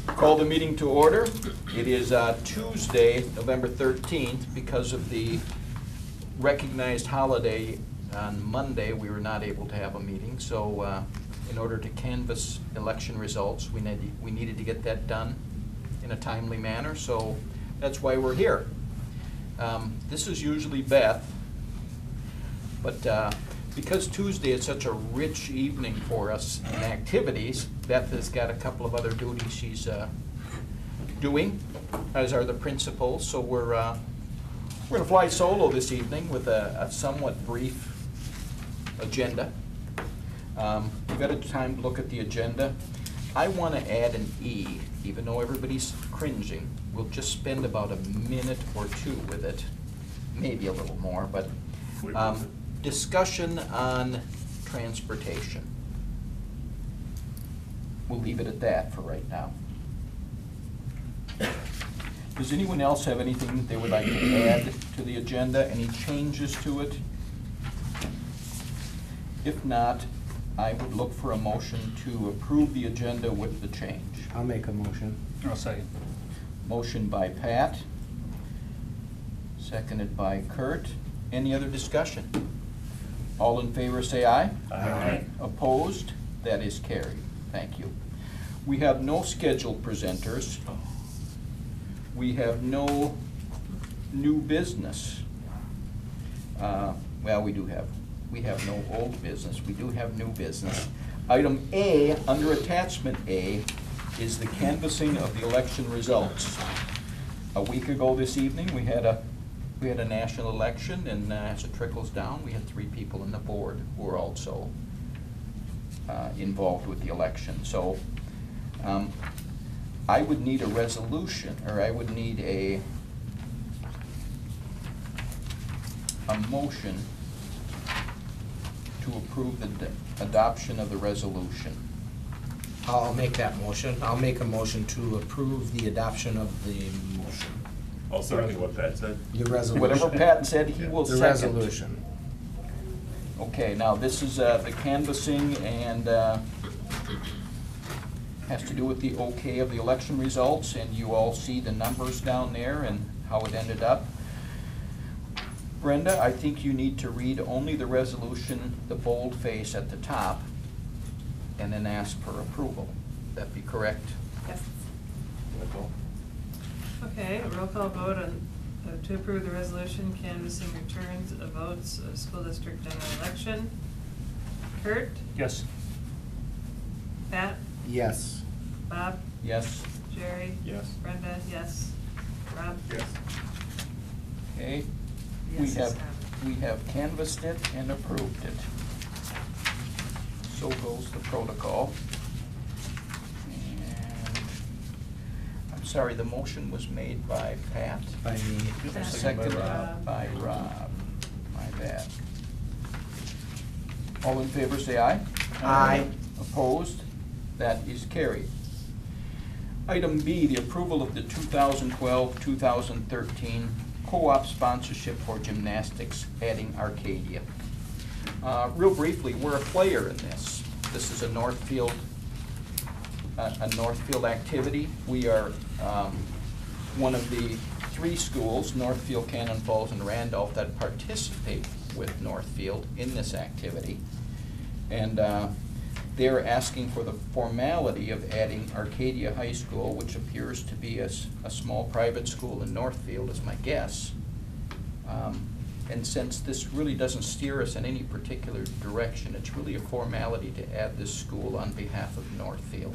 Call the meeting to order. It is Tuesday, November 13th. Because of the recognized holiday on Monday, we were not able to have a meeting. So in order to canvass election results, we needed to get that done in a timely manner. So that's why we're here. This is usually Beth, but because Tuesday is such a rich evening for us in activities, Beth has got a couple of other duties she's doing, as are the principals. So we're going to fly solo this evening with a somewhat brief agenda. We've got a time to look at the agenda. I want to add an E, even though everybody's cringing. We'll just spend about a minute or two with it, maybe a little more, but discussion on transportation. We'll leave it at that for right now. Does anyone else have anything they would like to add to the agenda? Any changes to it? If not, I would look for a motion to approve the agenda with the change. I'll make a motion. I'll second. Motion by Pat, seconded by Kurt. Any other discussion? All in favor say aye. Aye. Opposed? That is carried. Thank you. We have no scheduled presenters. We have no new business. Well, we have no old business. We do have new business. Item A, under attachment A, is the canvassing of the election results. A week ago this evening, we had a national election, and as it trickles down, we had 3 people in the board who were also involved with the election. So I would need a resolution, or I would need a motion to approve the adoption of the resolution. I'll make that motion. I'll make a motion to approve the adoption of the motion. I'll second what Pat said. The resolution. Whatever Pat said, he will The second. resolution. Okay, now this is the canvassing, and has to do with the okay of the election results, and you all see the numbers down there and how it ended up. Brenda, I think you need to read only the resolution, the boldface at the top, and then ask for approval. That be correct? Yes. Nicole? Okay, a roll call vote on, to approve the resolution canvassing returns of votes of school district general election. Kurt? Yes. Pat? Yes. Bob? Yes? Jerry? Yes. Brenda? Yes. Rob? Yes. Okay. Yes, We have canvassed it and approved it. So goes the protocol. And I'm sorry, the motion was made by Pat. By me. Pat. Seconded Rob. by Rob. My bad. All in favor say aye. Aye. Opposed? That is carried. Item B, the approval of the 2012-2013 co-op sponsorship for gymnastics, adding Arcadia. Real briefly, we're a player in this. This is a Northfield activity. We are one of the 3 schools, Northfield, Cannon Falls, and Randolph, that participate with Northfield in this activity. And they're asking for the formality of adding Arcadia High School, which appears to be a small private school in Northfield, is my guess. And since this really doesn't steer us in any particular direction, it's really a formality to add this school on behalf of Northfield.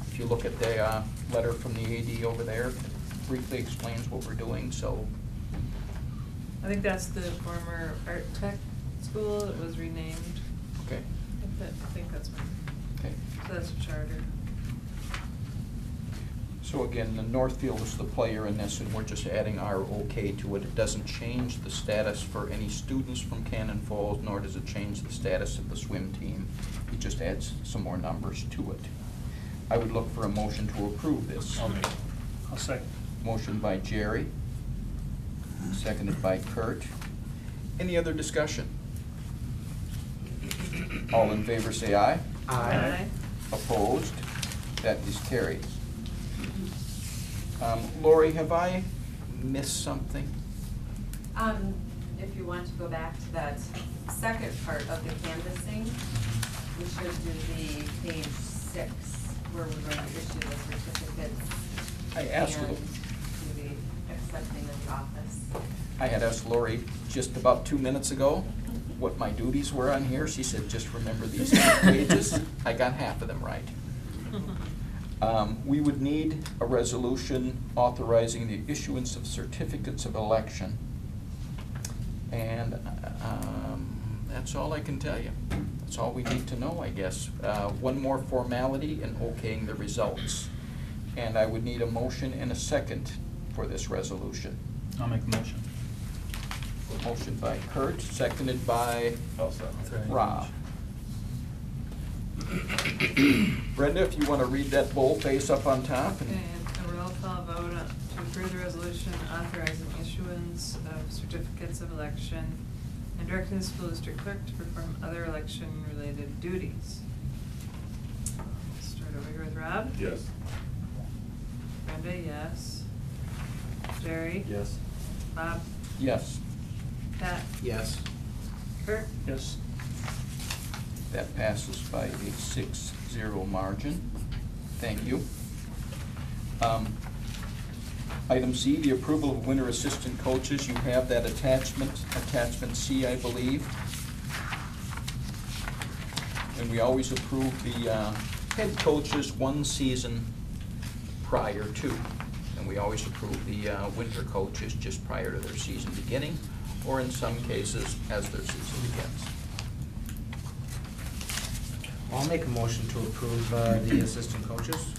If you look at the letter from the AD over there, it briefly explains what we're doing. So I think that's the former art tech school that was renamed. okay. I think that's right. Okay. So that's a charter. So again, the Northfield is the player in this, and we're just adding our okay to it. It doesn't change the status for any students from Cannon Falls, nor does it change the status of the swim team. It just adds some more numbers to it. I would look for a motion to approve this. I'll second. Motion by Jerry, seconded by Kurt. Any other discussion? All in favor say aye. Aye. Opposed? That is carried. Lori, have I missed something? If you want to go back to that second part of the canvassing, we should do the page 6, where we're going to issue the certificates. I asked and Lou- do the accepting of the office. I had asked Lori just about 2 minutes ago what my duties were on here. She said, just remember these pages. I got half of them right. We would need a resolution authorizing the issuance of certificates of election. And that's all I can tell you. That's all we need to know, I guess. One more formality in okaying the results. And I would need a motion and a second for this resolution. I'll make the motion. Motion by Kurt, seconded by I'll second. Rob. Brenda, if you want to read that boldface up on top. Okay, and a roll call vote to approve the resolution authorizing issuance of certificates of election and directing the school district clerk to perform other election-related duties. We'll start over here with Rob. Yes. Brenda, yes. Jerry? Yes. Bob? Yes, Pat? Yes. Kurt? Yes. that passes by a 6-0 margin. Thank you. Item C, the approval of winter assistant coaches. You have that attachment C, I believe. And we always approve the head coaches 1 season prior to. And we always approve the winter coaches just prior to their season beginning, or in some cases, as their season begins. I'll make a motion to approve the assistant coaches,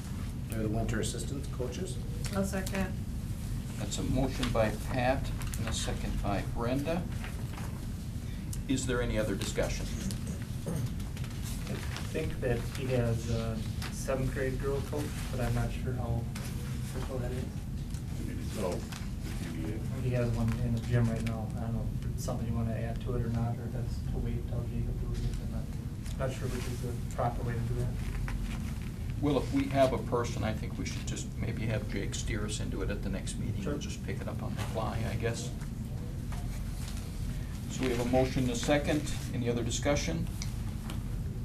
or the winter assistant coaches. I'll second. That's a motion by Pat and a second by Brenda. Is there any other discussion? I think that he has a 7th grade girl coach, but I'm not sure how official that is. Oh, the TBA. He has one in the gym right now. I don't know if it's something you want to add to it or not, or if that's to wait till Jacob does it. I'm not sure which is the proper way to do that. Well, if we have a person, I think we should just maybe have Jake steer us into it at the next meeting. Sure. We'll just pick it up on the fly, I guess. So we have a motion and a second. Any other discussion?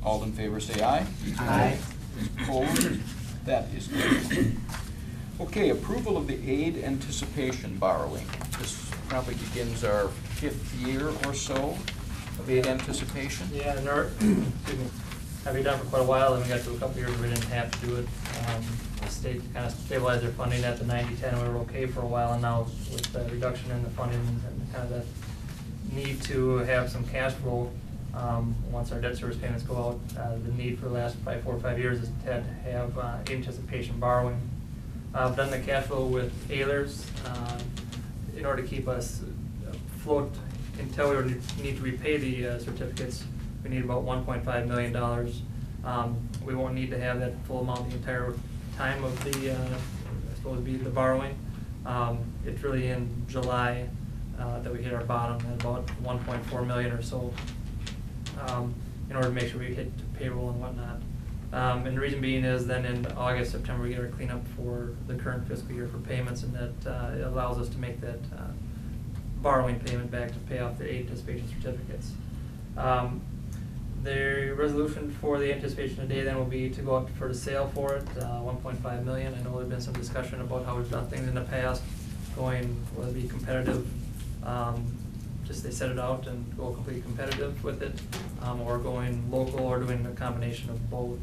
All in favor say aye. Aye. Opposed? That is carried. Okay, approval of the aid anticipation borrowing. This probably begins our 5th year or so of aid anticipation. Yeah, and our, excuse me, have been done for quite a while, and we got to a couple years where we didn't have to do it. The state kind of stabilized their funding at the 90-10, we were okay for a while, and now with the reduction in the funding and kind of the need to have some cash flow, once our debt service payments go out, the need for the last 4 or 5 years is to have anticipation borrowing. I've done the cash flow with Ehlers, in order to keep us afloat until we need to repay the certificates. We need about $1.5 million. We won't need to have that full amount the entire time of the, I suppose, be the borrowing. It's really in July that we hit our bottom at about 1.4 million or so, in order to make sure we hit payroll and whatnot. And the reason being is then in August, September, we get our cleanup for the current fiscal year for payments, and that it allows us to make that borrowing payment back to pay off the anticipation certificates. The resolution for the anticipation today then will be to go up for the sale for it, 1.5 million. I know there's been some discussion about how we've done things in the past, going, whether it be competitive, just they set it out and go completely competitive with it, or going local, or doing a combination of both.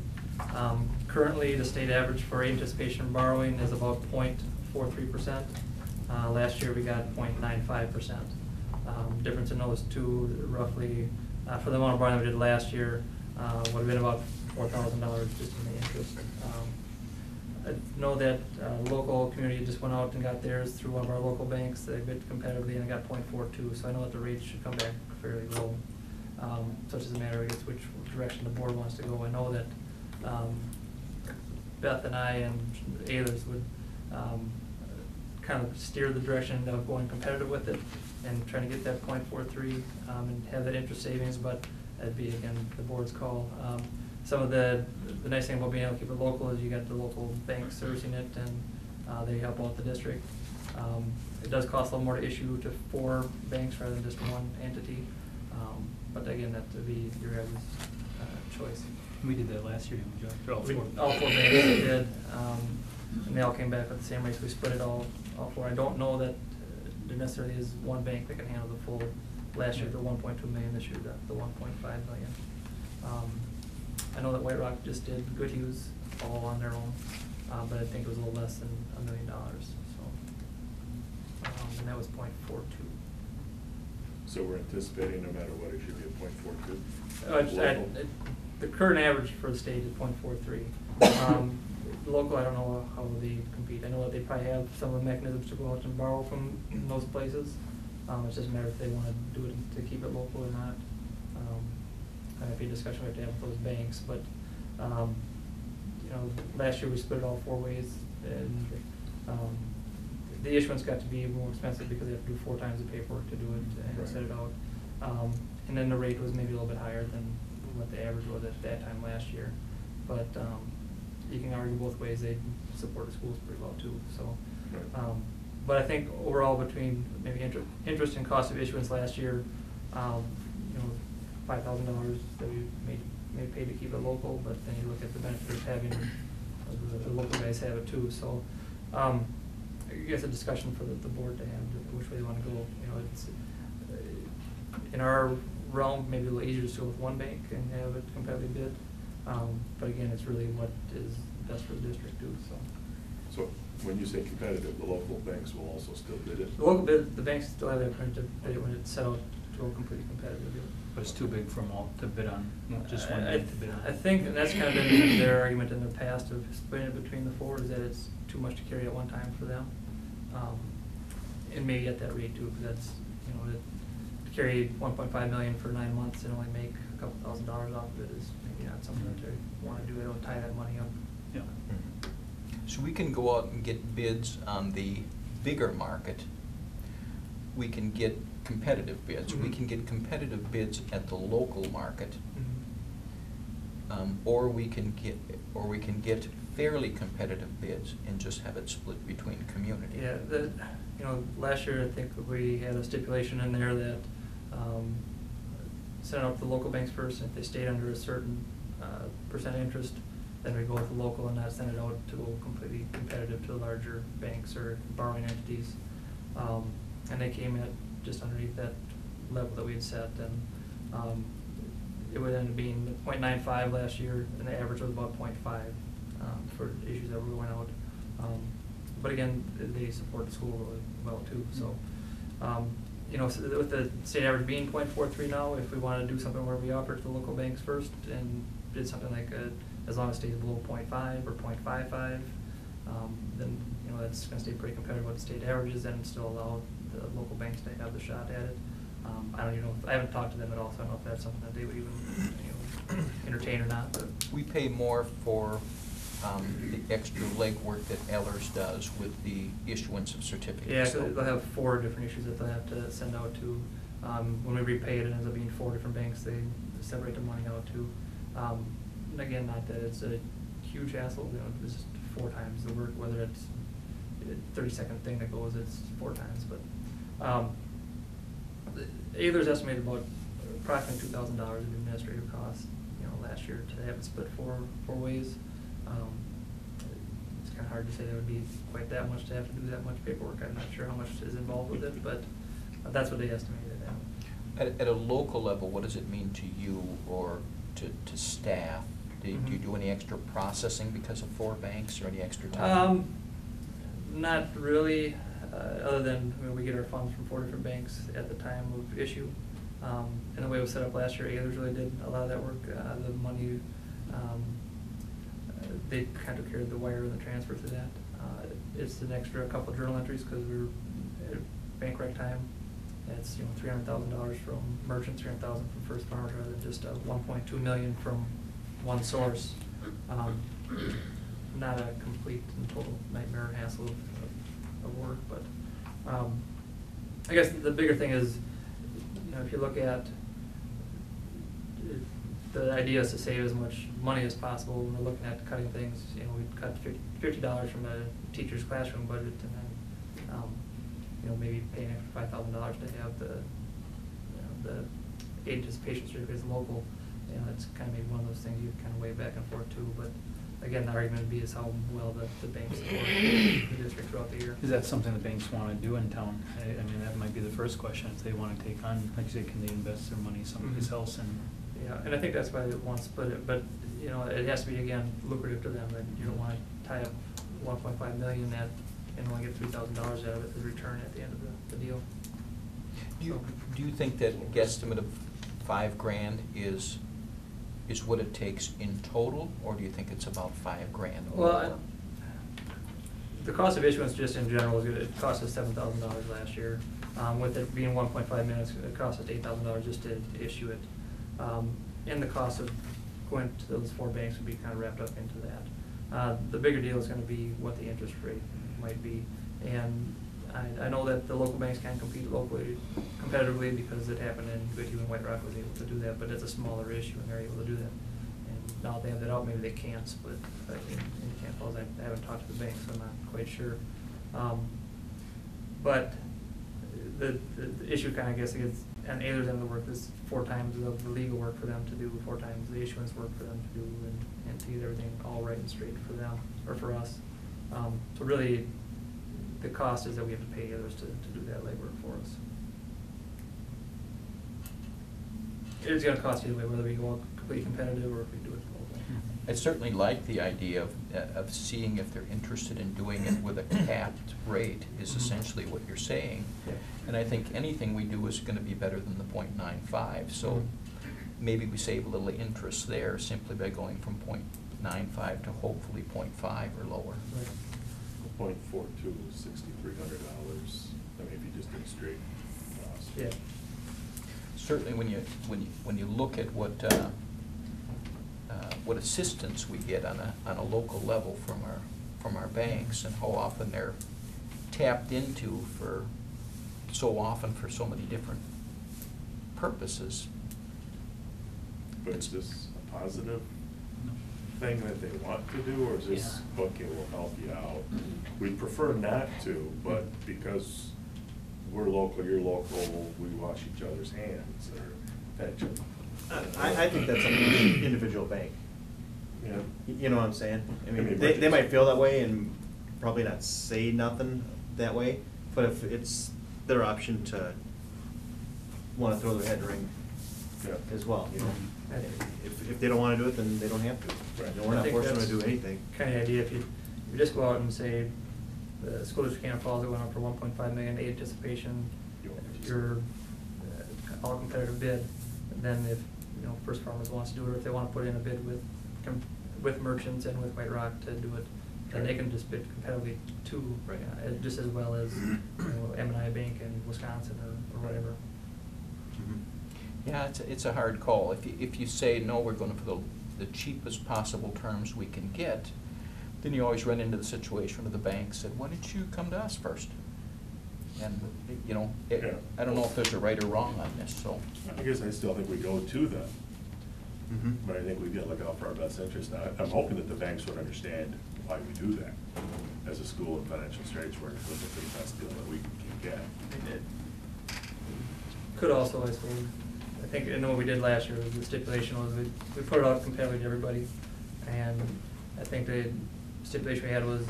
Currently, the state average for anticipation borrowing is about 0.43%. Last year, we got 0.95%. Difference in those two, roughly, for the amount of borrowing we did last year, would have been about $4,000 just in the interest. I know that local community just went out and got theirs through one of our local banks. They bid competitively and got 0.42, so I know that the rates should come back fairly low. So it's just a matter of which direction the board wants to go. I know that Beth and I and Ehlers would kind of steer the direction of going competitive with it and trying to get that 0.43 and have that interest savings, but that'd be, again, the board's call. some of the nice thing about being able to keep it local is you got the local banks servicing it, and they help out the district. It does cost a little more to issue to 4 banks rather than just one entity, but again, that would be your guys' choice. We did that last year, didn't we, Joe? All 4 banks did, and they all came back with the same rates. We split it all 4. I don't know that there necessarily is one bank that can handle the full. Last year, the 1.2 million. This year, the 1.5 million. I know that White Rock just did Good Hughes all on their own, but I think it was a little less than $1 million. So, and that was 0.42. So we're anticipating no matter what, it should be a 0.42? Local? The current average for the state is 0.43. Local, I don't know how they compete. I know that they probably have some of the mechanisms to go out and borrow from those places. It's just a matter if they want to do it to keep it local or not. That might be a discussion we have to have with those banks, but last year we split it all 4 ways, and the issuance got to be more expensive because they have to do 4 times the paperwork to do it and Right. set it out. And then the rate was maybe a little bit higher than what the average was at that time last year. But you can argue both ways. They support the schools pretty well too. So, Right. but I think overall between maybe interest and cost of issuance last year, $5,000 that we may pay to keep it local, but then you look at the benefit of having the local guys have it too. So, I guess a discussion for the board to have, which way they want to go. It's in our realm, maybe a little easier to do with one bank and have it competitively bid. But again, it's really what is best for the district too. So when you say competitive, the local banks will also still bid it? The local bid, the banks still have that print to bid when it's set out to go completely competitive. But it's too big for them all to bid on, just one bank to bid on. I think, and that's kind of been their argument in the past of splitting it between the 4, is that it's too much to carry at one time for them. And maybe at that rate too, because that's, to carry 1.5 million for 9 months and only make a couple $1,000s off of it is maybe not something that they want to do. They don't tie that money up. Yeah. So we can go out and get bids on the bigger market. We can get competitive bids. We Mhm. can get competitive bids at the local market, Mm-hmm. or we can get fairly competitive bids and just have it split between community. Yeah, last year I think we had a stipulation in there that send out the local banks first, and if they stayed under a certain percent interest, then we go with the local and not send it out to go completely competitive to larger banks or borrowing entities. And they came at just underneath that level that we had set, and it would end up being 0.95 last year, and the average was about 0.5 for issues that were going out. But again, they support the school really well too. So, so with the state average being 0.43 now, if we want to do something where we offer it to the local banks first and did something like as long as it stays below 0.5 or 0.55, then that's going to stay pretty competitive with the state averages, and still allow the local banks to have the shot at it. I don't even know. I haven't talked to them at all, so I don't know if that's something that they would even entertain or not. But We pay more for the extra legwork that Ellers does with the issuance of certificates. yeah, so they'll have 4 different issues that they'll have to send out to. When we repay it, it ends up being 4 different banks. They separate the money out to. And again, not that it's a huge hassle. It's just 4 times the work. Whether it's a 30-second thing that goes, it's 4 times. But Ayler's estimated about approximately $2,000 of administrative costs. Last year to have it split 4 ways. It's kind of hard to say there would be quite that much to have to do that much paperwork. I'm not sure how much is involved with it, but that's what they estimated at. At a local level, what does it mean to you or to staff? Do you do any extra processing because of 4 banks, or any extra time? Not really, other than we get our funds from 4 different banks at the time of issue. And the way it was set up last year, Ayler's really did a lot of that work. The money, they kind of carried the wire and the transfer through that. It's an extra couple of journal entries because we were at bank rec time. It's $300,000 from merchants, $300,000 from First Farmers, rather than just $1.2 million from one source. Not a complete and total nightmare and hassle of work, but I guess the bigger thing is, if you look at the idea is to save as much money as possible when we're looking at cutting things. You know, we'd cut $50 from a teacher's classroom budget, and then, you know, maybe pay an extra $5,000 to have the aid anticipation certificates local. You know, it's kind of maybe one of those things you kind of weigh back and forth too. But again, the argument would be is how well the banks support the district throughout the year. Is that something the banks want to do in town? I mean, that might be the first question, if they want to take on, like you say, can they invest their money someplace Mhm. else? And Yeah, and I think that's why they want to split it, but, you know, it has to be, again, lucrative to them, that you don't want to tie up $1.5 million that, and only get $3,000 out of it as a return at the end of the deal. Do you think that guesstimate of $5,000 is what it takes in total, or do you think it's about $5,000 or Well, more? the cost of issuance just in general is good. It cost us $7,000 last year. With it being 1.5 minutes, it cost us $8,000 just to issue it. And the cost of going to those 4 banks would be kind of wrapped up into that. The bigger deal is going to be what the interest rate might be. And I know that the local banks can compete locally competitively because it happened in Goodhue and White Rock was able to do that, but it's a smaller issue and they're able to do that. And now that they have that out, maybe they can split in Camp Falls. I haven't talked to the banks, so I'm not quite sure. But the issue kind of, I guess, is on Ayler's end of the work is 4 times of the legal work for them to do, 4 times the issuance work for them to do, and to get everything all right and straight for them, or for us. So really, the cost is that we have to pay others to do that labor for us. It's gonna cost either way, whether we go completely competitive or if we do it locally. I certainly like the idea of seeing if they're interested in doing it with a capped rate is essentially what you're saying. Yeah. And I think anything we do is gonna be better than the .95, so Mhm. maybe we save a little interest there simply by going from .95 to hopefully .5 or lower. Right. 0.42 is $6,300. I mean, if you just did straight cost. Yeah. Certainly when you look at what assistance we get on a local level from our banks and how often they're tapped into for so many different purposes. But is this a positive thing that they want to do, or is this, Yeah. okay, we'll help you out? We prefer not to, but because we're local, you're local, we wash each other's hands, or that. I think that's up to the individual bank. Yeah. You know what I'm saying? I mean, but they might feel that way and probably not say nothing that way, but if it's their option to wanna throw their head in the ring Yeah. as well, you know? I think- If they don't wanna do it, then they don't have to. Right. You know, we're I not think forcing them to that's do anything. Kind of idea, if you just go out and say, the school district Cannon Falls, it went up for 1.5 million aid anticipation, your all competitive bid, and then if, you know, First Farmers wants to do it, or if they want to put in a bid with merchants and with White Rock to do it, then they can just bid competitively too, Right. just as well as, you know, M&I Bank in Wisconsin or whatever. Yeah, it's a hard call. If you say, no, we're going for the cheapest possible terms we can get, then you always run into the situation where the bank said, why didn't you come to us first? And, you know, Yeah. I don't know if there's a right or wrong on this, so. I guess I still think we go to them, Mhm. but I think we gotta look out for our best interest. Now, I'm hoping that the banks would understand why we do that. As a school in financial straits, we're looking for the best deal that we can get. Could also, I suppose, I think, and what we did last year was the stipulation was we put it out competitively to everybody, and I think the stipulation we had was,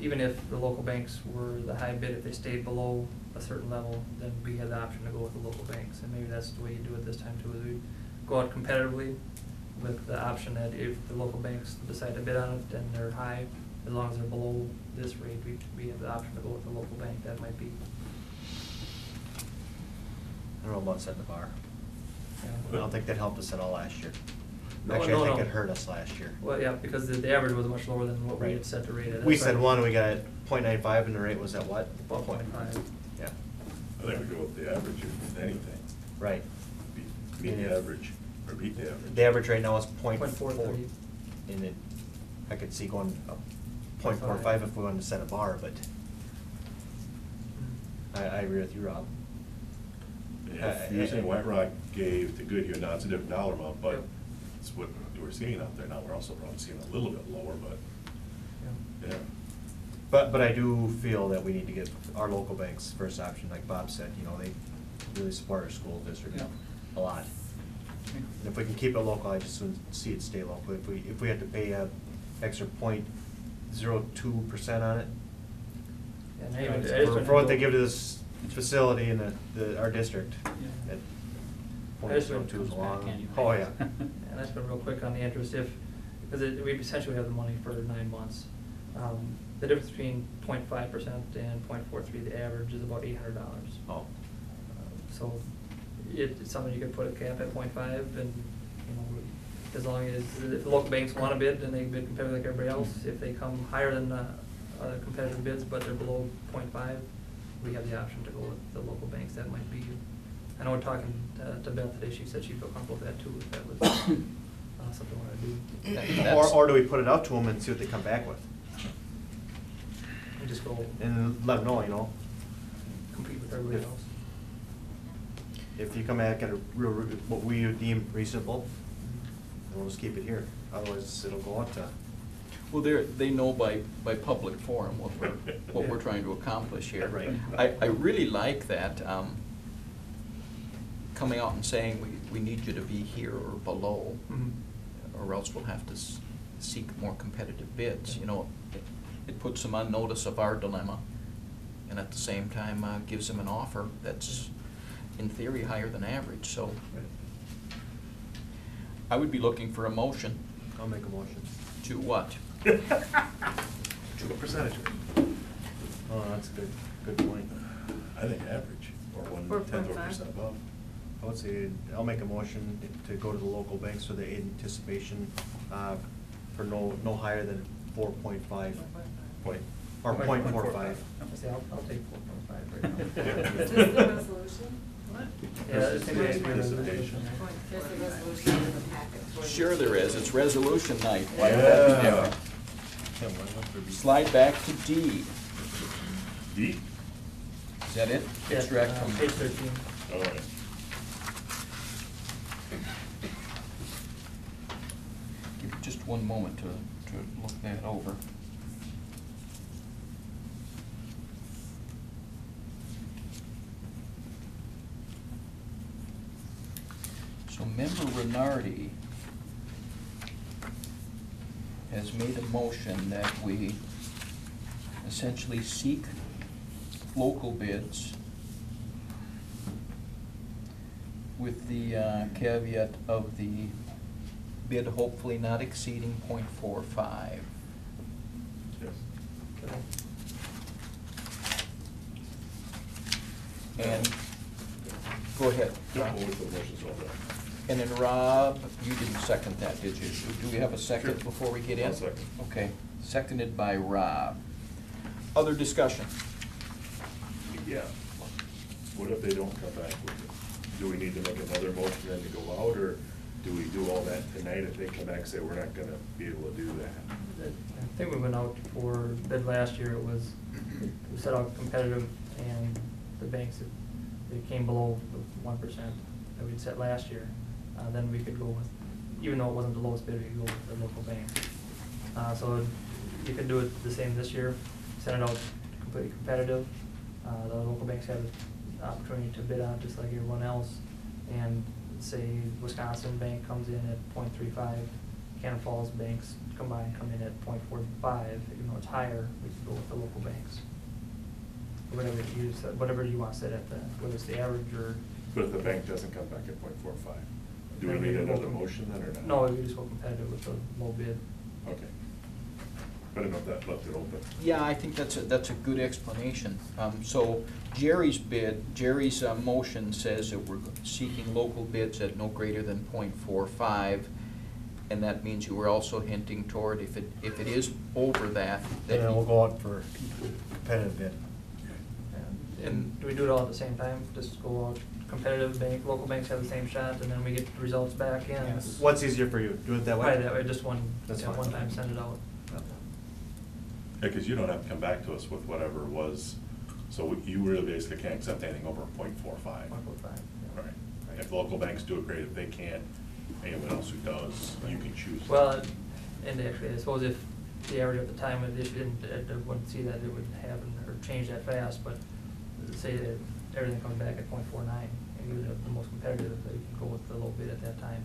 even if the local banks were the high bid, if they stayed below a certain level, then we had the option to go with the local banks, and maybe that's the way you do it this time too, is we go out competitively with the option that if the local banks decide to bid on it, then they're high, as long as they're below this rate, we have the option to go with the local bank, that might be. I don't know about setting the bar. Yeah. I don't think that helped us at all last year. No, Actually, I no, think no. it hurt us last year. Well, yeah, because the average was much lower than what we Right. had set the rate at. We That's said why- one, we got .95 and the rate was at what? 1.5. Yeah, I think we go with the average if anything. right. Meet the average, or beat the average. The average right now is .430. And it, I could see going up .45 if we wanted to set a bar, but I agree with you, Rob. If you're saying White Rock gave to Goodhue, now it's a different dollar amount, but Yep. that's what we're seeing out there now. We're also probably seeing a little bit lower, but, Yeah. yeah. But I do feel that we need to get our local banks first option, like Bob said, you know, they really support our school district Yeah. a lot. And if we can keep it local, I just wouldn't see it stay local. If we had to pay a extra 0.02% on it, And I even- for what they give to this facility and our district, Yeah. at I just 0.02 is comes back long. anyway. Oh, yeah. And that's been real quick on the interest, because we essentially have the money for 9 months. The difference between 0.5% and 0.43, the average, is about $800. Oh. So it's something you could put a cap at 0.5, and, you know, as long as, if the local banks want to bid, then they bid competitive like everybody else. If they come higher than other competitive bids, but they're below 0.5, we have the option to go with the local banks. That might be, I know we're talking to Beth today, she said she'd feel comfortable with that too, if that was something we want to do. That's- Or do we put it out to them and see what they come back with? And just go And let them know, you know, compete with everybody else. if you come back at a what we deem reasonable, then we'll just keep it here. Otherwise, it'll go out to. Well, they know by public forum what we're trying to accomplish here. Right. I really like that, coming out and saying, we need you to be here or below, or else we'll have to seek more competitive bids. You know, it puts them on notice of our dilemma, and at the same time, gives them an offer that's, in theory, higher than average, so. I would be looking for a motion. I'll make a motion. To what? To a percentage rate. Oh, that's a good point. I think average, or 1/10 of a percent above. I would say, I'll make a motion to go to the local banks for the anticipation, for no higher than 4.5 point, or 0.45. Say, I'll take 4.5 right now. Is this the resolution? What? Yeah, I think it has to be a Anticipation. resolution. There's a resolution in the packet for you. Sure there is, it's resolution night. Why would Yeah. that be different? Slide back to D. D? Is that it? Yeah, Extract from. Page 13. All right. Give me just one moment to look that over. So member Renardi has made a motion that we essentially seek local bids with the caveat of the bid hopefully not exceeding 0.45. Yes. And, go ahead. Yeah, Rob. well, with the motions all done. And then Rob, you didn't second that, did you? Do we have a second Sure. before we get in? I'll second. Okay, seconded by Rob. Other discussion? Yeah. What if they don't come back with it? Do we need to make another motion then to go out, or do we do all that tonight if they come back and say, we're not gonna be able to do that? I think we went out for bid last year, we set out competitive, and the banks, they came below the 1% that we'd set last year. Then we could go with, even though it wasn't the lowest bid, we could go with the local bank. So you could do it the same this year, send it out completely competitive. The local banks have the opportunity to bid on it just like everyone else. And say Wisconsin Bank comes in at 0.35, Cannon Falls banks combined come in at 0.45, even though it's higher, we can go with the local banks. Or whatever you want to set at the, whether it's the average or. But if the bank doesn't come back at 0.45, do we then need go another com- motion then or not? No, we just go competitive with the low bid. Okay. But enough that left it open. Yeah, I think that's a good explanation. So Jerry's motion says that we're seeking local bids at no greater than 0.45, and that means you were also hinting toward if it is over that. Then we'll go out for competitive bid. And do we do it all at the same time? Just go out competitive bank, local banks have the same shot, and then we get the results back in? Yes. What's easier for you? Do it that way? Probably that way, just That's fine. one time, send it out. Yeah, because you don't have to come back to us with whatever was, so you really basically can't accept anything over 0.45. 1.45, yeah. Right. If local banks do it, great. If they can't, anyone else who does, you can choose. Well, and actually, I suppose if the average at the time of the issue, I wouldn't see that it would happen or change that fast, but say that everything comes back at 0.49, and you're the most competitive, that you can go with the low bid at that time.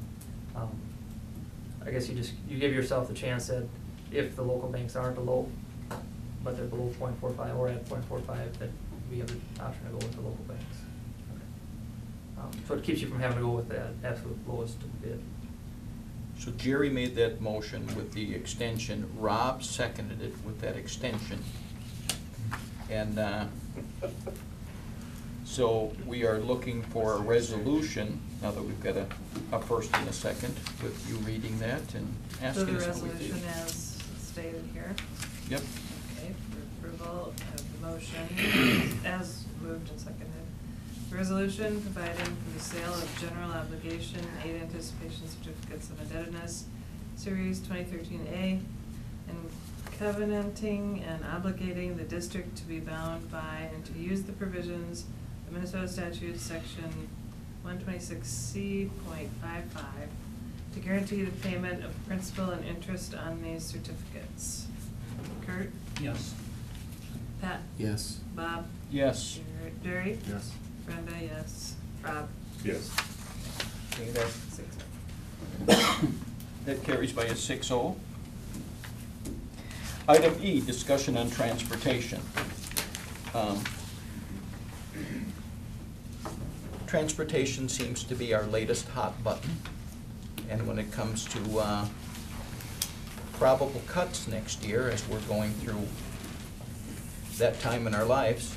I guess you give yourself the chance that if the local banks aren't below, but they're below 0.45 or at 0.45, that we have the option to go with the local banks. So it keeps you from having to go with that absolute lowest bid. So Jerry made that motion with the extension, Rob seconded it with that extension. And so we are looking for a resolution, now that we've got a first and a second, with you reading that and So asking the us what we do. resolution as stated here. Yep. Okay, for approval of the motion as moved and seconded. Resolution providing for the sale of general obligation aid anticipation certificates of indebtedness, Series 2013A, and covenanting and obligating the district to be bound by and to use the provisions of Minnesota statute section 126C.55 to guarantee the payment of principal and interest on these certificates. Kurt? Yes. Pat? Yes. Bob? Yes. Jerry? Yes. Brenda, yes. Rob? Yes. Okay, that, 6-0. that carries by a 6-0. Item E, discussion on transportation. Transportation seems to be our latest hot button. And when it comes to probable cuts next year, as we're going through that time in our lives,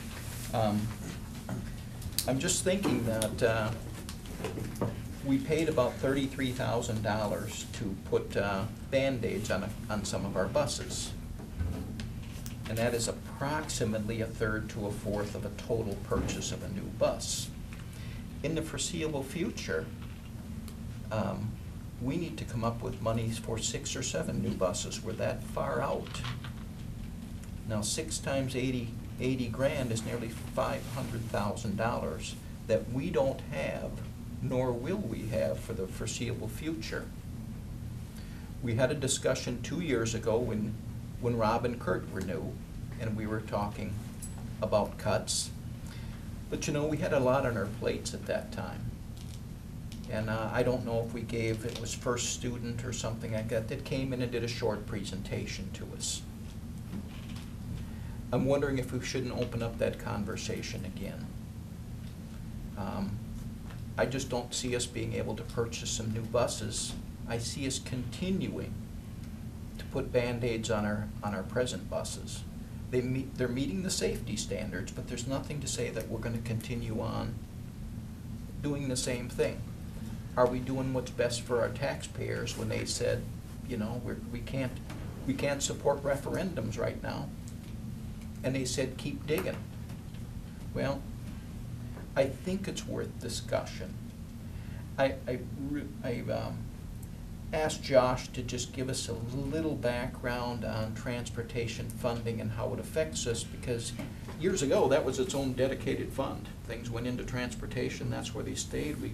I'm just thinking that we paid about $33,000 to put Band-Aids on some of our buses. And that is approximately a third to a fourth of a total purchase of a new bus. In the foreseeable future, we need to come up with monies for 6 or 7 new buses. We're that far out. Now, 6 times 80 grand is nearly $500,000 that we don't have, nor will we have for the foreseeable future. We had a discussion 2 years ago when Rob and Kurt were new, and we were talking about cuts. But you know, we had a lot on our plates at that time. And I don't know if we gave, it was First Student or something like that came in and did a short presentation to us. I'm wondering if we shouldn't open up that conversation again. I just don't see us being able to purchase some new buses. I see us continuing to put Band-Aids on our present buses. They're meeting the safety standards, but there's nothing to say that we're going to continue on doing the same thing. Are we doing what's best for our taxpayers when they said, you know, we can't support referendums right now? And they said, keep digging. Well, I think it's worth discussion. I asked Josh to just give us a little background on transportation funding and how it affects us, because years ago that was its own dedicated fund. Things went into transportation, that's where they stayed. We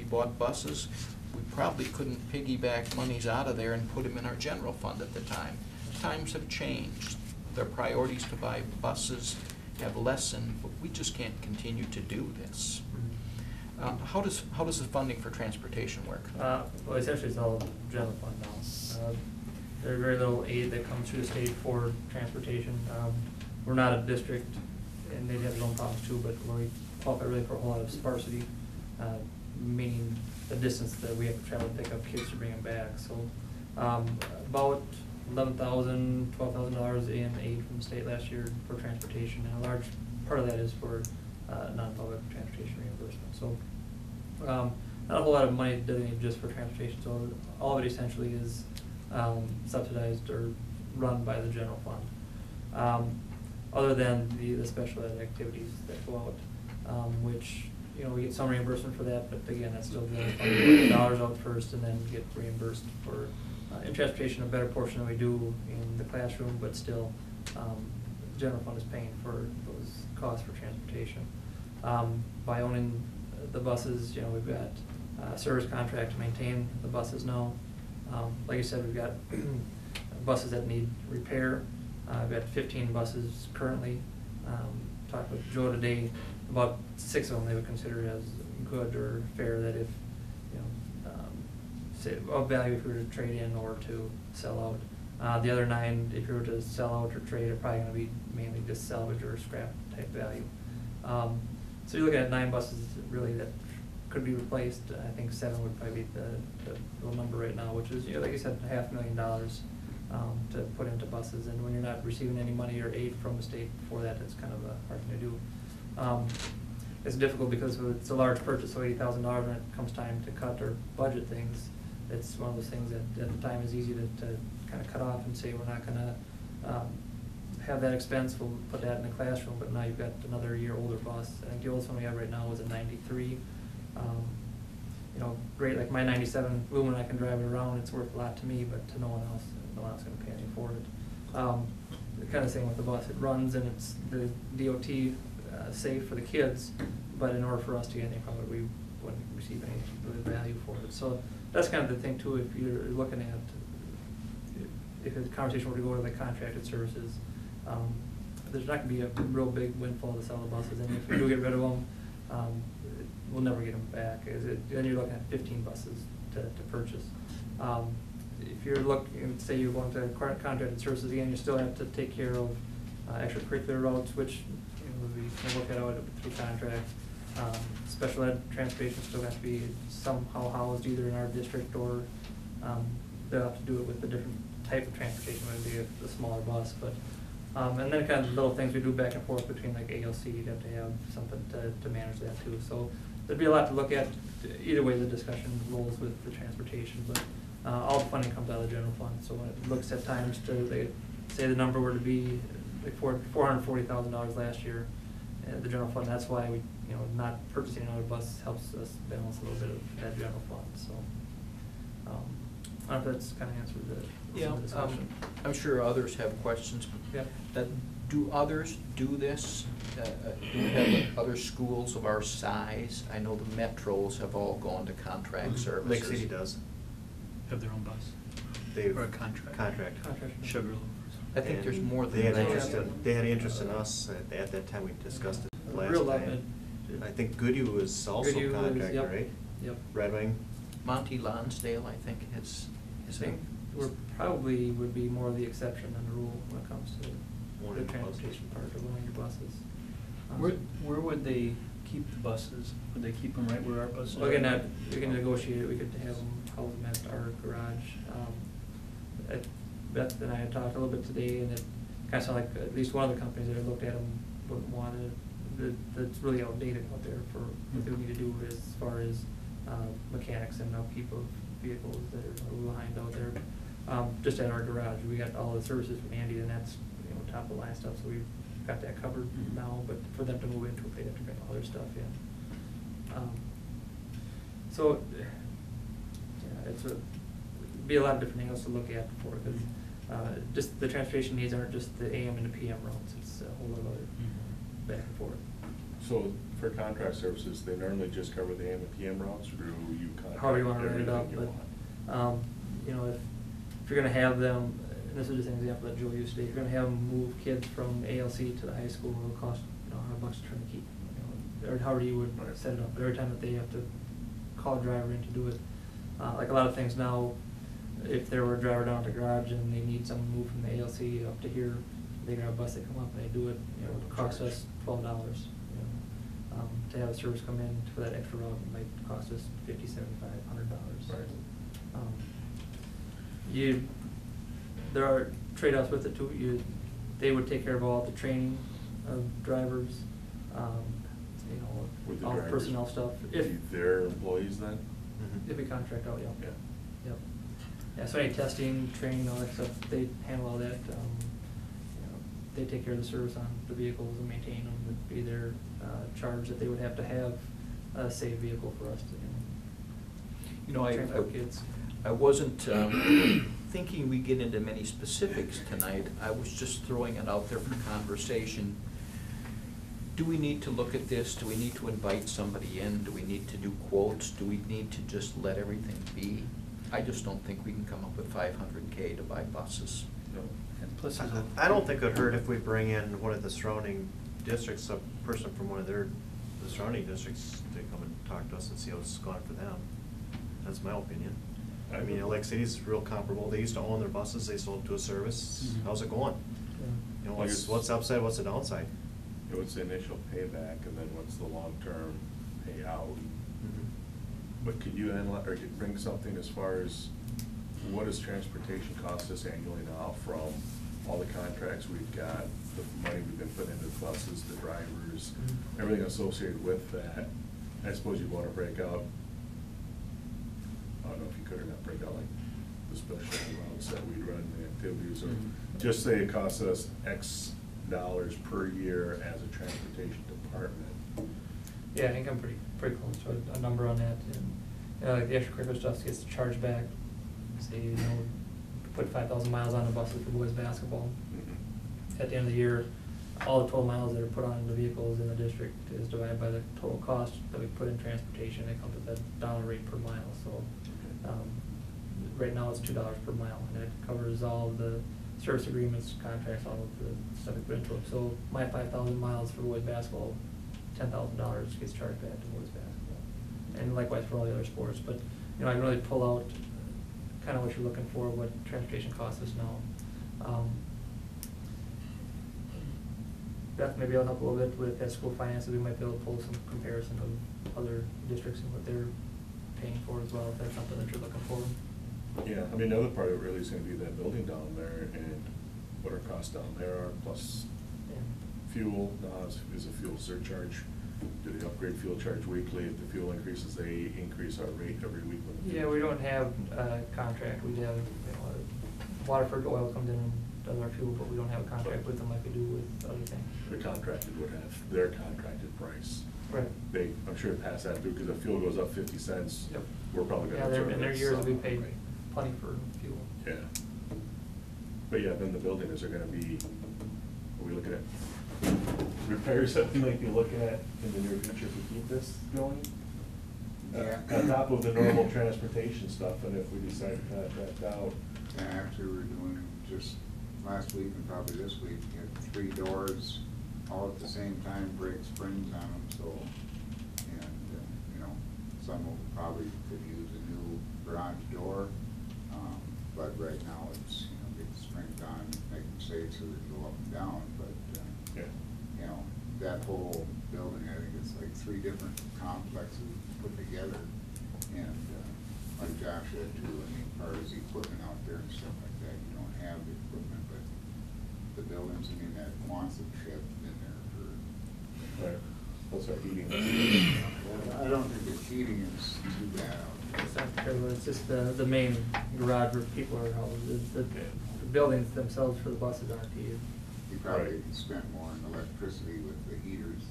bought buses. We probably couldn't piggyback monies out of there and put them in our general fund at the time. Times have changed. Their priorities to buy buses have lessened, but we just can't continue to do this. How does the funding for transportation work? Well, essentially it's all general fund now. There's very little aid that comes through the state for transportation. We're not a district, and they have their own problems too, but we qualify really for a whole lot of sparsity, meaning the distance that we have to travel to pick up kids to bring them back. So about $11,000, $12,000 in aid from the state last year for transportation, and a large part of that is for non-public transportation reimbursement. So not a whole lot of money dedicated just for transportation, so all of it essentially is subsidized or run by the general fund. Other than the special ed activities that go out, which, you know, we get some reimbursement for that, but again, that's still general fund. We put the dollars out first and then get reimbursed for in transportation, a better portion than we do in the classroom, but still general fund is paying for those costs for transportation. By owning the buses, you know, we've got service contract to maintain the buses now. Like you said, we've got buses that need repair. We've got 15 buses currently. Talked with Joe today, about 6 of them they would consider as good or fair, that if, you know, say of value if we were to trade in or to sell out. The other 9, if you were to sell out or trade, are probably going to be mainly just salvage or scrap type value. So you're looking at 9 buses really that could be replaced. I think 7 would probably be the number right now, which is, you know, like you said, $500,000 to put into buses. And when you're not receiving any money or aid from the state for that, it's kind of a hard thing to do. It's difficult because it's a large purchase, so $80,000 when it comes time to cut or budget things. It's one of those things that at the time is easy to kind of cut off and say we're not going to have that expense, we'll put that in the classroom, but now you've got another year older bus. I think the oldest one we have right now is a 93. You know, great, like my 97 Lumen, I can drive it around, it's worth a lot to me, but to no one else, no one else is going to pay anything for it. The kind of same with the bus, it runs and it's the DOT safe for the kids, but in order for us to get anything from it, we wouldn't receive any really value for it. So that's kind of the thing too, if you're looking at, if the conversation were to go to like contracted services, there's not going to be a real big windfall to sell the buses, and if we do get rid of them, we'll never get them back. Then you're looking at 15 buses to purchase. If you're looking, say you're going to contracted services again, you still have to take care of extracurricular routes, which we can look at out through contract. Special ed transportation still has to be somehow housed either in our district or they'll have to do it with a different type of transportation, maybe a smaller bus. But and then kind of little things we do back and forth between like ALC, you'd have to have something to manage that too. So there'd be a lot to look at. Either way, the discussion rolls with the transportation, but all the funding comes out of the general fund. So when it looks at times to say the number were to be like $440,000 last year, the general fund. That's why we, you know, not purchasing another bus helps us balance a little bit of that general fund. So I don't know if that's kind of answered the discussion. I'm sure others have questions. Yep. Do others do this? Do we have other schools of our size? I know the metros have all gone to contract services. Lake City does. Have their own bus? They've Or a contract? Contract. Sugarloaf. I think And there's more than they had that. interest in us at that time. We discussed it last Real time. I think Goodhue was also Goodhue was, contracted, yep. right? Yep. Red Wing. Monty Lonsdale, I think, is I think we're probably would be more the exception than the rule when it comes to Owning the buses. transportation part of owning your buses. Where would they keep the buses? Would they keep them right where our buses are? Well, again, that, we can negotiate it, we could have them house them at our garage. Beth and I had talked a little bit today, and it kind of sounded like at least one of the companies that had looked at them wouldn't want to, that's really outdated out there for what they would need to do as far as mechanics and upkeep of vehicles that are behind out there. Just at our garage, we got all the services from Andy, and that's, you know, top of the line stuff, so we've got that covered now, but for them to move into it, they'd have to bring all their stuff in. So, yeah, it's be a lot of different angles to look at for it, because just the transportation needs aren't just the AM and the PM routes, it's a whole lot of other back and forth. So for contract services, they normally just cover the AM and PM routes, or do you contract However you want to write it everything up, you but, want? you know, if you're gonna have them, and this is just an example that Joe used today, if you're gonna have them move kids from ALC to the high school, it'll cost, you know, $100 to turn the key, you know, or however you would set it up, but every time that they have to call a driver in to do it, like a lot of things now, if there were a driver down at the garage and they need someone moved from the ALC up to here, they got a bus that come up and they do it, you know, it costs us $12, you know. To have a service come in for that extra route, it might cost us $50, $75, $100. Right. There are trade-offs with it too. They would take care of all the training of drivers, you know, Would the all the drivers personnel stuff. be their employees then? If we contract out, yeah. Yeah. Yep. Yeah, so any testing, training, all that stuff, they handle all that. You know, they take care of the service on the vehicles and maintain them. Would be their charge that they would have to have a safe vehicle for us to, You know, train our kids. I wasn't thinking we get into many specifics tonight. I was just throwing it out there for conversation. do we need to look at this? Do we need to invite somebody in? Do we need to do quotes? Do we need to just let everything be? I just don't think we can come up with 500K to buy buses. No. And plus, there's a- I don't think it would hurt if we bring in one of the surrounding districts, a person from one of the surrounding districts to come and talk to us and see how it's gone for them. That's my opinion. I mean, Lake City's real comparable. They used to own their buses, they sold to a service. Mhm. How's it going? You know, what's the upside, what's the downside? What's the initial payback, and then what's the long-term payout? But could you analyze, or could bring something as far as, what does transportation cost us annually now from all the contracts we've got, the money we've been putting into the buses, the drivers, everything associated with that? I suppose you'd wanna break out, I don't know if you could or not, break out like the special amounts that we run, the activities, or just say it costs us X dollars per year as a transportation department. Yeah, I think I'm pretty close to a number on that, and, like the extracurricular stuff gets charged back. Say, put 5,000 miles on the buses for boys basketball. At the end of the year, all the total miles that are put on the vehicles in the district is divided by the total cost that we put in transportation. It comes with a dollar rate per mile, so, right now it's $2 per mile, and it covers all of the service agreements, contracts, all of the stuff we put into it. So my 5,000 miles for boys basketball, $10,000 gets charged back to boys basketball. And likewise for all the other sports, but, I can really pull out kind of what you're looking for, what transportation costs us now. Beth, maybe I'll help a little bit with that school finances. We might be able to pull some comparison of other districts and what they're paying for as well, if that's something that you're looking for. Yeah, I mean, the other part of it really is gonna be that building down there and what our costs down there are, plus Yeah. fuel. Now, is a fuel surcharge, do they upgrade fuel charge weekly? If the fuel increases, they increase our rate every week when the Yeah, fuel- we don't have a contract. We have, Waterford Oil comes in and does our fuel, but we don't have a contract with them like we do with other things. The contracted would have their contracted price. Right. They, I'm sure pass that through, because if fuel goes up 50 cents, Yep. we're probably gonna. Yeah, there absorb in their it years, we some, paid right? plenty for fuel. Yeah. But yeah, then the building, is there gonna be, are we looking at repairs that we might be looking at in the near future if we keep this going? Yeah. On top of the normal transportation stuff, and if we decide to contract out. And actually, we're doing just last week and probably this week, we had 3 doors all at the same time, break springs on them, so, and, some of them probably could use a new garage door, but right now it's, get the springs on, make them safe so they can go up and down, but, Yeah. that whole building, I think it's like 3 different complexes put together, and, like Josh said too, part of the equipment out there and stuff like that, you don't have the equipment, but the buildings, that Quonset shed in there for. Right, what's our heating? I don't think the heating is too bad out there. It's not terrible, it's just the main garage where people are housed. The buildings themselves for the buses aren't heated. You probably Right. spent more on electricity with the heaters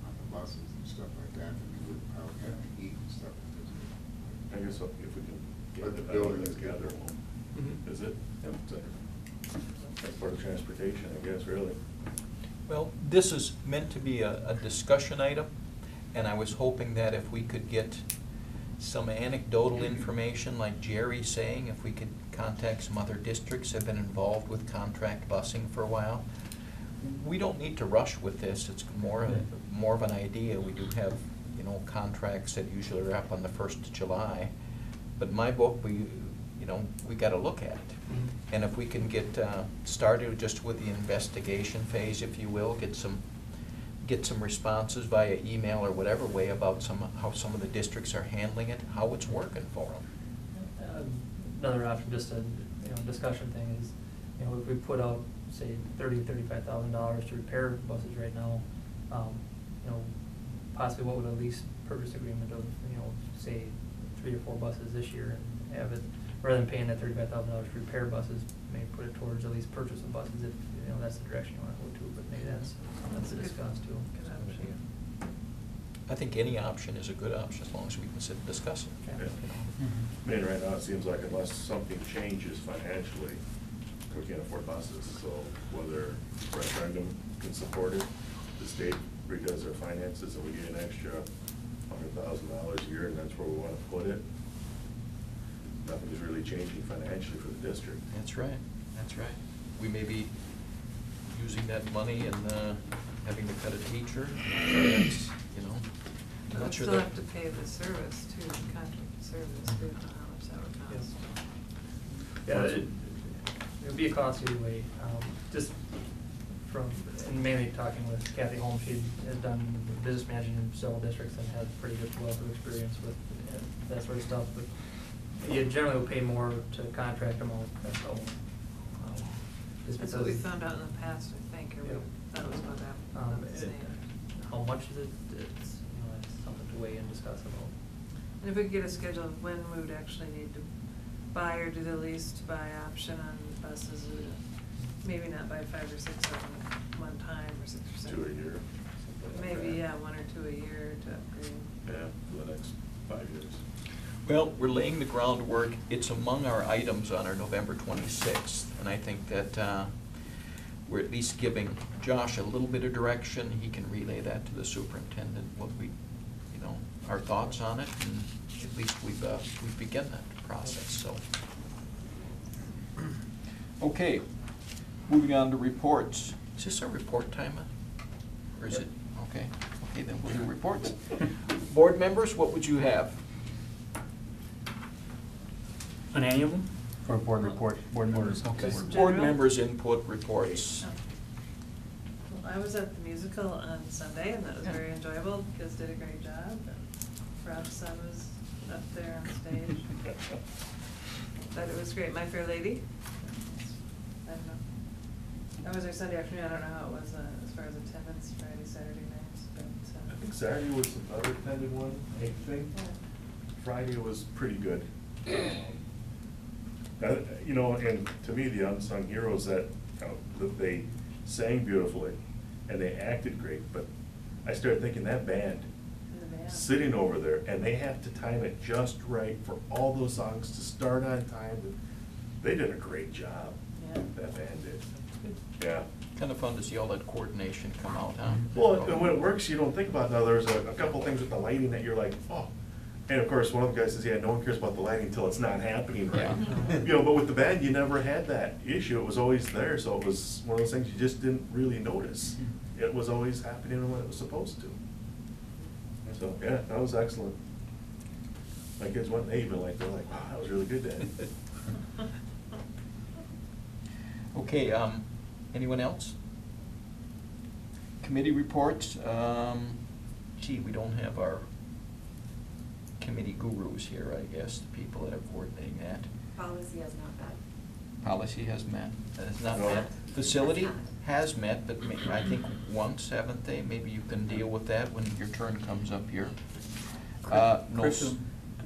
on the buses and stuff like that, than you would probably have to heat and stuff. I guess if we can But the get building that is together, good. is it? That's part of transportation, I guess, really. Well, this is meant to be a discussion item, and I was hoping that if we could get some anecdotal information, like Jerry's saying, if we could contact some other districts that have been involved with contract busing for a while. We don't need to rush with this, it's more of an idea. We do have, contracts that usually are up on the 1st of July. But my book, we gotta look at. And if we can get started just with the investigation phase, if you will, get some responses via email or whatever way about how some of the districts are handling it, how it's working for them. Another option, just a, discussion thing is, if we put out, say, $35,000 to repair buses right now, possibly what would a lease purchase agreement of, say, 3 or 4 buses this year, and have it, rather than paying that $35,000 to repair buses, maybe put it towards at least purchase of buses if, that's the direction you wanna go to, but maybe that's something to discuss too. Good option. I think any option is a good option as long as we can sit and discuss it. Yeah. I mean, right now, it seems like unless something changes financially, we can't afford buses, so whether referendum can support it, the state redoes our finances and we get an extra $100,000 a year, and that's where we wanna put it, nothing's really changing financially for the district. That's right, that's right. We may be using that money and having to cut a teacher, that's, you know, I'm We'll not sure still that. have to pay the service too, the contract service, we don't know how much that would cost. Yeah, it'd be a cost either way, just from, and mainly talking with Kathy Holmes, she has done business management in several districts and has pretty good wealth of experience with that sort of stuff, but you generally will pay more to contract them out, that's all. Just That's what we because- found out in the past, I think, or we Yep. thought it was about that, same. How much is it, it's, you know, it's something to weigh and discuss about. And if we could get a schedule of when we would actually need to buy or do the lease to buy option on buses, maybe not buy 5 or 6 of them at one time, or 6 or 7. 2 a year. something like Maybe, that. yeah, 1 or 2 a year to upgrade. Yeah, for the next 5 years. Well, we're laying the groundwork. It's among our items on our November 26th, and I think that we're at least giving Josh a little bit of direction. He can relay that to the superintendent, what we, you know, our thoughts on it, and at least we've begun that process, so. Okay, moving on to reports. Is this our report time? Or is it, okay, then we'll do reports. Board members, what would you have? On any of them? For a board report, board members? Okay. Just Board general? members' input reports. Oh. Well, I was at the musical on Sunday, and that was very enjoyable. Kids did a great job, and Ralph's son was up there on stage. But it was great. My Fair Lady. I don't know. I was there Sunday afternoon. I don't know how it was as far as attendance Friday, Saturday nights, but. I think Saturday was the other attended one, I think. Yeah. Friday was pretty good. You know, and to me, the unsung heroes that they sang beautifully and they acted great, but I started thinking that band And the band. sitting over there, and they have to time it just right for all those songs to start on time. They did a great job. Yeah. That band did. Yeah. Kind of fun to see all that coordination come out, huh? Well, and when it works, you don't think about it. Now, there's a couple things with the lighting that you're like, oh. And of course, one of the guys says, yeah, no one cares about the lighting until it's not happening right. Yeah. You know, but with the band, you never had that issue. It was always there, so it was one of those things you just didn't really notice. It was always happening when it was supposed to. So, yeah, that was excellent. My kids went, they even like, they're like, wow, that was really good, Dad. Okay, anyone else? Committee reports, gee, we don't have our committee gurus here, I guess, the people that are coordinating that. Policy has not met. Policy has met, has not No. met. Facility Has not. has met, but I think once, haven't they? Maybe you can deal with that when your turn comes up here. No s-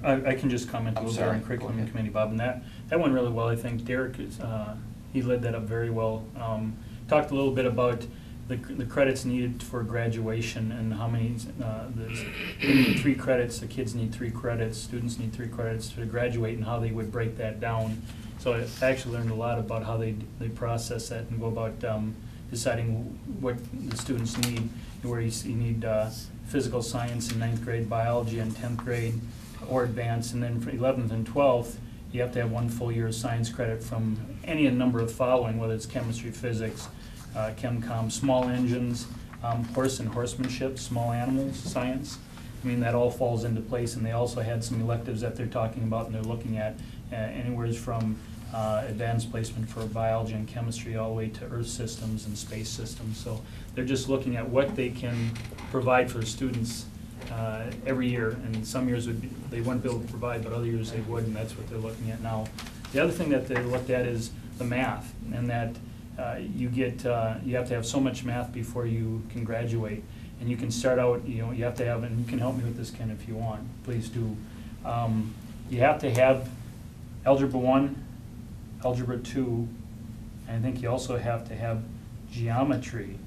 Curriculum. I can just comment a I'm little bit sorry, on go curriculum ahead. committee, Bob, and that went really well. I think Derek is, he led that up very well. Talked a little bit about the credits needed for graduation and how many, they need 3 credits, the kids need 3 credits, students need 3 credits to graduate, and how they would break that down. So I actually learned a lot about how they process that and go about deciding what the students need, where you need physical science in 9th grade, biology in 10th grade, or advanced, and then for 11th and 12th, you have to have 1 full year of science credit from any number of the following, whether it's chemistry, physics, chem-com, small engines, horse and horsemanship, small animals, science. I mean, that all falls into place, and they also had some electives that they're talking about, and they're looking at anywhere from advanced placement for biology and chemistry all the way to earth systems and space systems. So they're just looking at what they can provide for students every year, and some years they wouldn't be able to provide, but other years they would, and that's what they're looking at now. The other thing that they looked at is the math, and that you have to have so much math before you can graduate, and you can start out, you have to have, and you can help me with this, Ken, if you want, please do. You have to have Algebra 1, Algebra 2, and I think you also have to have geometry.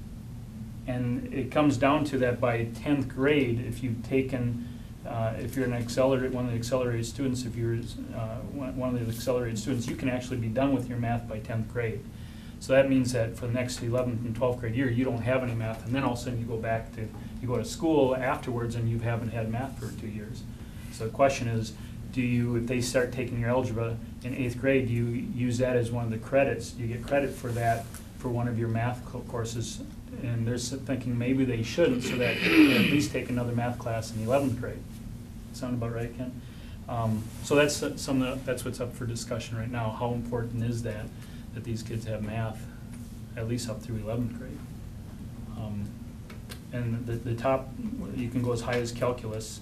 And it comes down to that by 10th grade, if you've taken, if you're one of the accelerated students, if you're one of the accelerated students, you can actually be done with your math by 10th grade. So that means that for the next 11th and 12th grade year, you don't have any math, and then all of a sudden you go to school afterwards and you haven't had math for 2 years. So the question is, if they start taking your algebra in 8th grade, do you use that as one of the credits? Do you get credit for that for one of your math courses? And they're thinking maybe they shouldn't, so that they at least take another math class in 11th grade. Sound about right, Ken? So that's that's what's up for discussion right now. How important is that these kids have math at least up through 11th grade? And the top, you can go as high as calculus.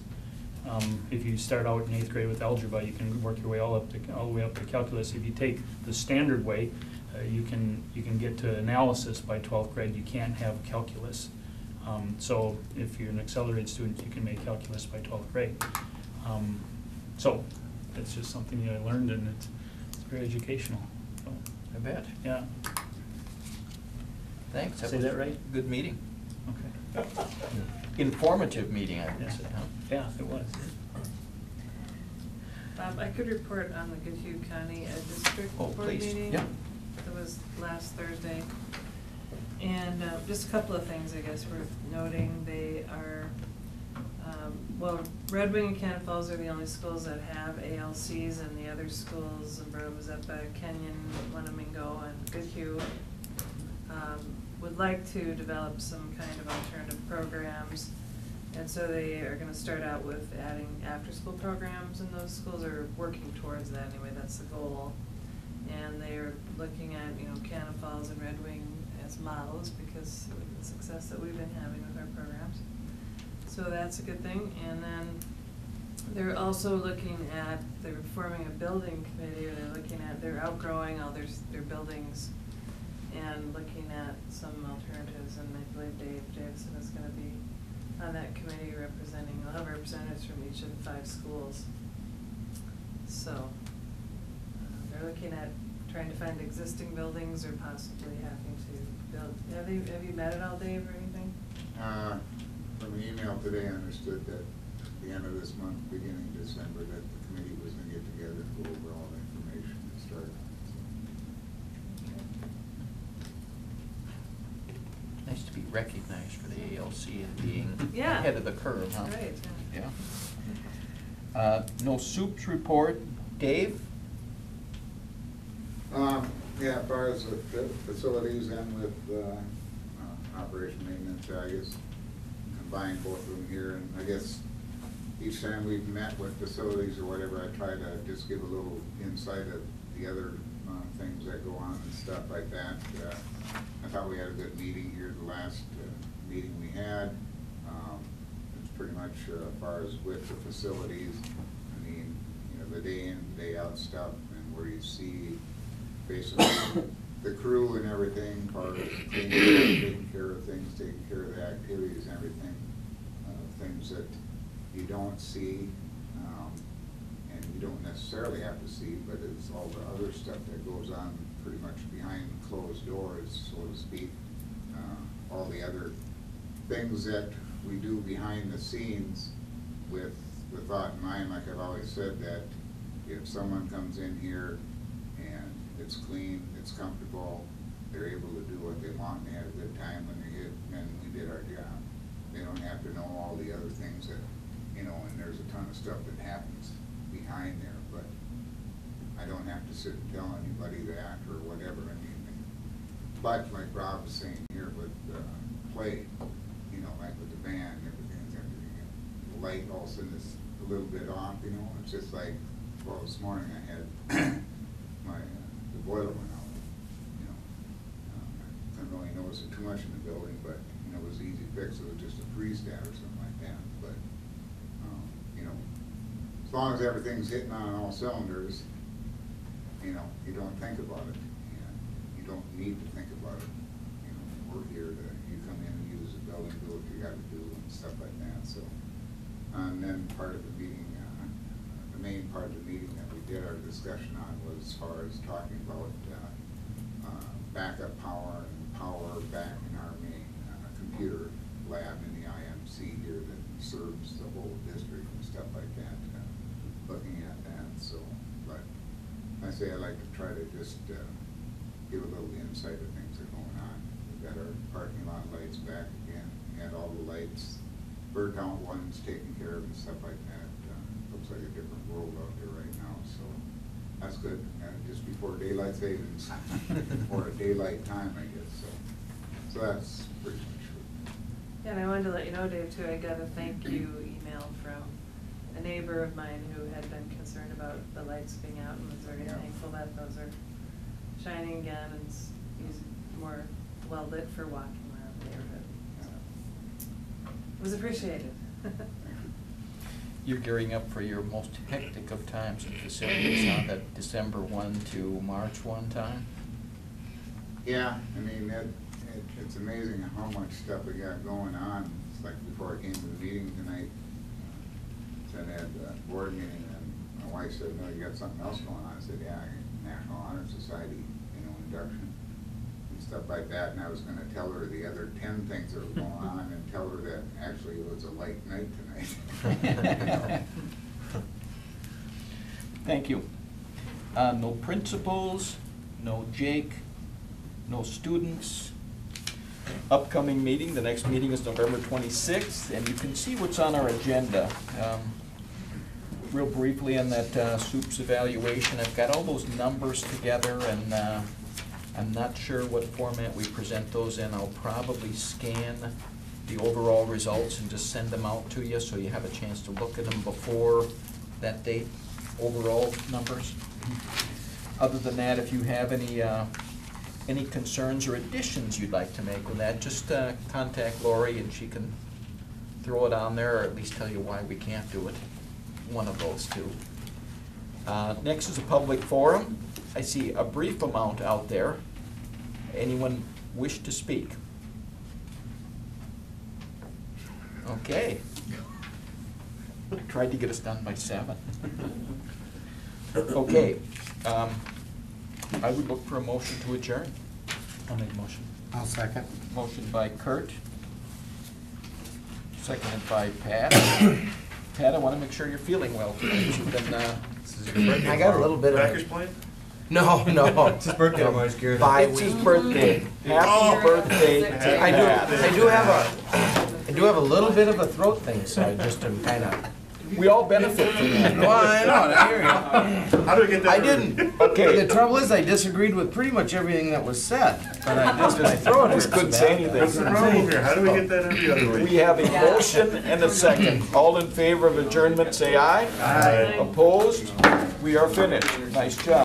If you start out in 8th grade with algebra, you can work your way all the way up to calculus. If you take the standard way, you can get to analysis by 12th grade. You can't have calculus. So if you're an accelerated student, you can make calculus by 12th grade. So it's just something that I learned, and it's very educational. So, I bet. yeah. Thanks. Say was that right? a good meeting. Okay. Informative meeting, I would Yeah. say, huh? Yeah, it was. I could report on the Goodhue County Ed District Oh, Board please. meeting. Yeah. It was last Thursday. And just a couple of things, I guess, worth noting. They are, well, Red Wing and Cannon Falls are the only schools that have ALCs, and the other schools, Mazeppa, Kenyon, Winnemingo, and Goodhue, would like to develop some kind of alternative programs. And so they are gonna start out with adding after-school programs in those schools, or working towards that anyway, that's the goal. And they are looking at, Cannon Falls and Red Wing as models because of the success that we've been having with our programs. So that's a good thing. And then they're also looking at, they're forming a building committee, or they're outgrowing all their buildings and looking at some alternatives, and I believe Dave Davison is gonna be on that committee representing, they'll have representatives from each of the 5 schools. So, they're looking at trying to find existing buildings, or possibly having to build. Have you met at all, Dave, or anything? From the email today, I understood that at the end of this month, beginning December, that the committee was gonna get together and go over all the information and start on it. Nice to be recognized for the ALC and being Yeah. ahead of the curve, huh? Right, yeah. Yeah. No soups report. Dave? Yeah, as far as the facilities and with operation maintenance, I guess, combine both of them here, and I guess each time we've met with facilities or whatever, I try to just give a little insight of the other things that go on and stuff like that. I thought we had a good meeting here, the last meeting we had. It's pretty much as far as with the facilities, I mean, the day in, day out stuff, and where you see basically the crew and everything, part of taking care of things, taking care of the activities and everything, things that you don't see, and you don't necessarily have to see, but it's all the other stuff that goes on pretty much behind closed doors, so to speak. All the other things that we do behind the scenes with the thought in mind, like I've always said, that if someone comes in here and it's clean, it's comfortable, they're able to do what they want, and they have a good time when they get, and we did our job. They don't have to know all the other things that, and there's a ton of stuff that happens behind there, but I don't have to sit and tell anybody that or whatever. I mean, but like Rob was saying here with play, like with the band and everything, the light all of a sudden is a little bit off, it's just like, well, this morning I had the boiler went out, I couldn't really notice it too much in the building, but, it was an easy fix, it was just a freeze stat or something like that, but, as long as everything's hitting on all cylinders, you don't think about it, and you don't need to think about it. We're here to, you come in and use the building, do what you gotta do and stuff like that, so. And then part of the meeting, the main part of the meeting that we did our discussion on was as far as talking about backup power and power back in our main computer lab in the IMC here that serves the whole district and stuff like that, looking at that, so, but I say I like to try to just give a little different side of things are going on. We've got our parking lot lights back again, had all the lights, bird count ones taken care of and stuff like that. Looks like a different world out there right now, so that's good. And just before daylight savings, or a daylight time, I guess, so that's pretty much good. Yeah, and I wanted to let you know, Dave, too, I got a thank you email from a neighbor of mine who had been concerned about the lights being out and was very Yeah. thankful that those are shining again and he's more well lit for walking around the neighborhood. So it was appreciated. You're gearing up for your most hectic of times in facilities, huh? That December 1 to March 1 time? Yeah, I mean, it's amazing how much stuff we got going on. It's like before I came to the meeting tonight, said I had a board meeting, and my wife said, no, you got something else going on. I said, yeah, National Honor Society, induction and stuff like that. And I was gonna tell her the other 10 things that were going on and tell her that actually it was a light night tonight. Thank you. No principals, no Jake, no students. Upcoming meeting, the next meeting is November 26th, and you can see what's on our agenda. Real briefly on that SOUPS evaluation, I've got all those numbers together, and I'm not sure what format we present those in. I'll probably scan the overall results and just send them out to you so you have a chance to look at them before that date, overall numbers. Other than that, if you have any concerns or additions you'd like to make with that, just contact Lori and she can throw it on there, or at least tell you why we can't do it. One of those two. Next is a public forum. I see a brief amount out there. Anyone wish to speak? Okay. Tried to get us done by 7. Okay. I would look for a motion to adjourn. I'll make a motion. I'll second. Motion by Kurt. Seconded by Pat. Pat, I want to make sure you're feeling well today. You've been, This is your birthday I got a little bit of a- Packers playing? No. It's his birthday. Everybody's gearing up. Bye it's his week. birthday. Happy birthday to Pat. I do have a little bit of a throat thing, so I just am kind of. We all benefit from that. Well, I know, I hear you. How do we get that? I didn't. Okay. The trouble is, I disagreed with pretty much everything that was said, but I just, my throat hurts. Just couldn't so say bad. anything. What's the problem here? How do we get that every other week? We have a motion and a second. All in favor of adjournment, say aye. Aye. Opposed? We are finished. Nice job.